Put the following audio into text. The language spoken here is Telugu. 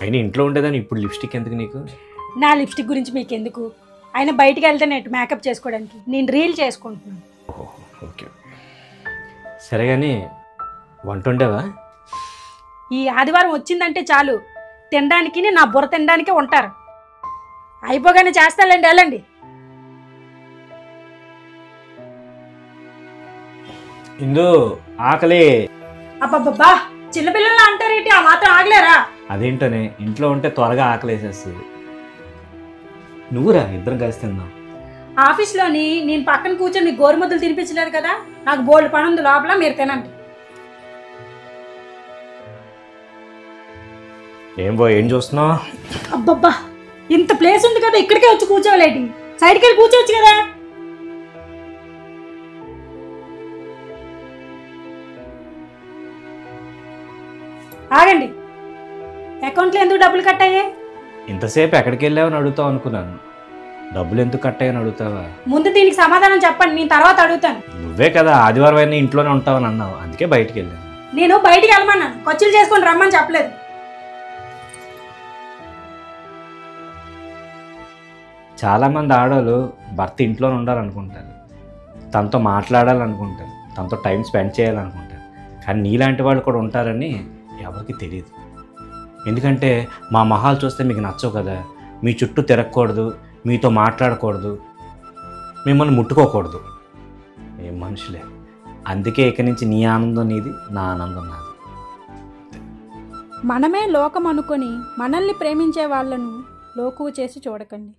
అయినా ఇంట్లో ఉండేదాన్ని ఇప్పుడు లిప్స్టిక్ ఎందుకు నీకు? నా లిప్స్టిక్ గురించి మీకు ఎందుకు? ఆయన బయటికి వెళ్తే నెట్ మేకప్ చేసుకోవడానికి, నేను రీల్ చేసుకుంటున్నాను. ఓహో, ఓకే. సరే కానీ వంట ఉండేవా? ఈ ఆదివారం వచ్చిందంటే చాలు, తినడానికి నా బుర్ర తినడానికే ఉంటారు. అయిపోగానే చేస్తాలండి, వెళ్ళండి. ఇందు ఆకలి. అబ్బబ్బబ్బా, చిన్నపిల్లలు అంటారేంటి? ఆ మాత్రం ఆగలేరా? అదేంటనే ఇంట్లో ఉంటే త్వరగా ఆకలి వేసేస్తుంది. నువ్వురా, ఇద్దరం కలిసి తిందాం. ఆఫీస్లోని నేను పక్కన కూర్చొని మీకు గోరుముద్దలు తినిపించలేదు కదా, నాకు బోల్డ్ పని ఉంది లోపల, మీరు తినండి. ఏం చూస్తున్నావు? అబ్బబ్బా, ఇంత ప్లేస్ ఉంది కదా, ఇక్కడికే వచ్చి కూర్చోలేటి, సైడ్కి వెళ్ళి కూర్చోవచ్చు కదా. ఆగండి, అకౌంట్లో ఎందుకు డబ్బులు కట్ అయ్యాయి? ఇంతసేపు ఎక్కడికి వెళ్ళావని అడుగుతావు అనుకున్నాను. డబ్బులు ఎందుకు కట్ అయ్యాని అడుగుతావా? ముందు దీనికి సమాధానం చెప్పండి, నేను తర్వాత అడుగుతాను. నువ్వే కదా ఆదివారం అయినా ఇంట్లోనే ఉంటావని అన్నావు, అందుకే బయటికి వెళ్ళాను. నేను బయటికి వెళ్ళమన్నాను, ఖర్చులు చేసుకొని రమ్మని చెప్పలేదు. చాలామంది ఆడవాళ్ళు భర్త ఇంట్లోనే ఉండాలనుకుంటారు, తనతో మాట్లాడాలనుకుంటారు, తనతో టైం స్పెండ్ చేయాలనుకుంటారు. కానీ నీలాంటి వాళ్ళు కూడా ఉంటారని ఎవరికి తెలియదు. ఎందుకంటే మా మొహాలు చూస్తే మీకు నచ్చవు కదా, మీ చుట్టూ తిరగకూడదు, మీతో మాట్లాడకూడదు, మిమ్మల్ని ముట్టుకోకూడదు. ఏం మనుషులే. అందుకే ఇక నుంచి నీ ఆనందం నీది, నా ఆనందం నాది. మనమే లోకం అనుకొని మనల్ని ప్రేమించే వాళ్ళను లోకువ చేసి చూడకండి.